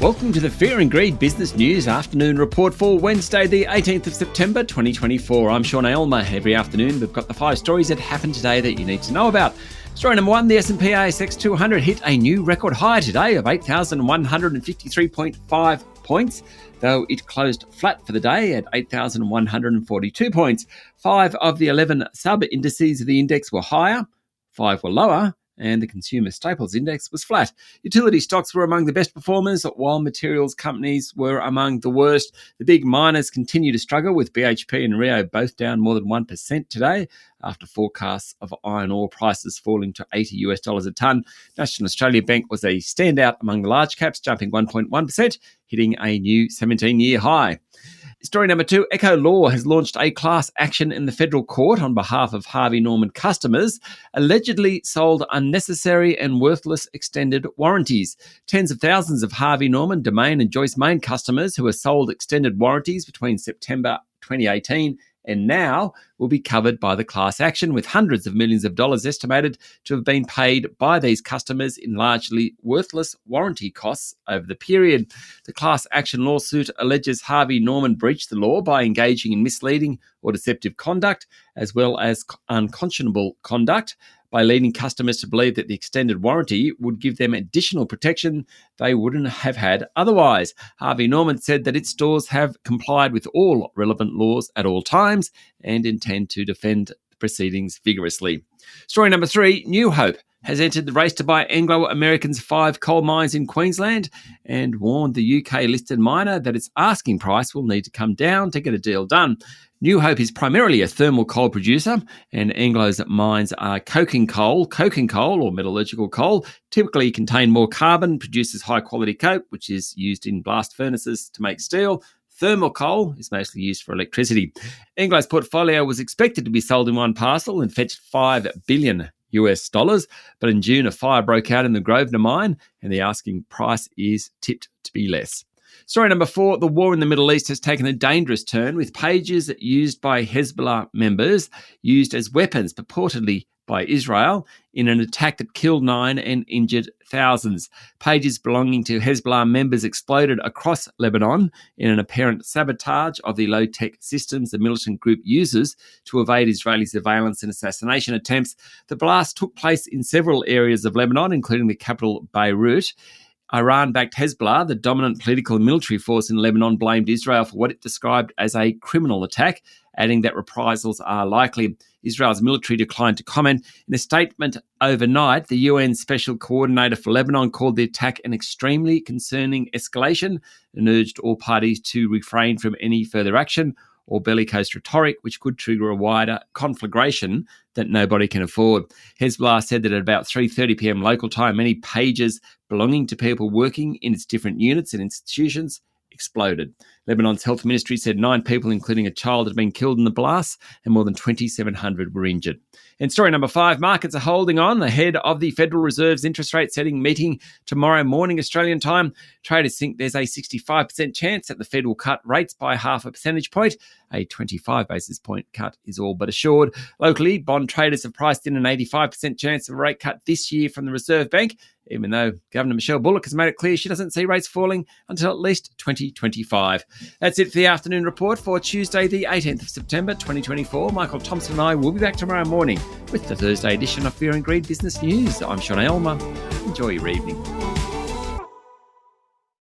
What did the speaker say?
Welcome to the Fear and Greed Business News Afternoon Report for Wednesday, the 18th of September, 2024. I'm Sean Aylmer. Every afternoon, we've got the 5 stories that happened today that you need to know about. Story number 1, the S&P ASX 200 hit a new record high today of 8,153.5 points, though it closed flat for the day at 8,142 points. 5 of the 11 sub-indices of the index were higher, 5 were lower, and the Consumer Staples Index was flat. Utility stocks were among the best performers, while materials companies were among the worst. The big miners continue to struggle, with BHP and Rio both down more than 1% today, after forecasts of iron ore prices falling to $80 a tonne. National Australia Bank was a standout among the large caps, jumping 1.1%, hitting a new 17-year high. Story number 2, Echo Law has launched a class action in the federal court on behalf of Harvey Norman customers, allegedly sold unnecessary and worthless extended warranties. Tens of thousands of Harvey Norman, Domain and Joyce Main customers who were sold extended warranties between September 2018 and now will be covered by the class action, with hundreds of millions of dollars estimated to have been paid by these customers in largely worthless warranty costs over the period. The class action lawsuit alleges Harvey Norman breached the law by engaging in misleading or deceptive conduct, as well as unconscionable conduct, by leading customers to believe that the extended warranty would give them additional protection they wouldn't have had otherwise. Harvey Norman said that its stores have complied with all relevant laws at all times and intend to defend the proceedings vigorously. Story number 3, New Hope has entered the race to buy Anglo American's 5 coal mines in Queensland and warned the UK-listed miner that its asking price will need to come down to get a deal done. New Hope is primarily a thermal coal producer, and Anglo's mines are coking coal. Coking coal, or metallurgical coal, typically contain more carbon, produces high-quality coke, which is used in blast furnaces to make steel. Thermal coal is mostly used for electricity. Anglo's portfolio was expected to be sold in one parcel and fetched $5 billion. But in June, a fire broke out in the Grosvenor mine, and the asking price is tipped to be less. Story number 4, the war in the Middle East has taken a dangerous turn, with pages used by Hezbollah members used as weapons purportedly by Israel in an attack that killed 9 and injured thousands. Pages belonging to Hezbollah members exploded across Lebanon in an apparent sabotage of the low-tech systems the militant group uses to evade Israeli surveillance and assassination attempts. The blast took place in several areas of Lebanon, including the capital Beirut. Iran-backed Hezbollah, the dominant political and military force in Lebanon, blamed Israel for what it described as a criminal attack, adding that reprisals are likely. Israel's military declined to comment. In a statement overnight, the UN Special Coordinator for Lebanon called the attack an extremely concerning escalation and urged all parties to refrain from any further action or bellicose rhetoric, which could trigger a wider conflagration that nobody can afford. Hezbollah said that at about 3:30 p.m. local time, many pages belonging to people working in its different units and institutions exploded. Lebanon's health ministry said 9 people, including a child, had been killed in the blast and more than 2,700 were injured. And story number 5, markets are holding on ahead of the Federal Reserve's interest rate setting meeting tomorrow morning Australian time. Traders think there's a 65% chance that the Fed will cut rates by half a percentage point. A 25 basis point cut is all but assured. Locally, bond traders have priced in an 85% chance of a rate cut this year from the Reserve Bank, even though Governor Michelle Bullock has made it clear she doesn't see rates falling until at least 2025. That's it for the afternoon report for Tuesday, the 18th of September, 2024. Michael Thompson and I will be back tomorrow morning with the Thursday edition of Fear and Greed Business News. I'm Sean Aylmer. Enjoy your evening.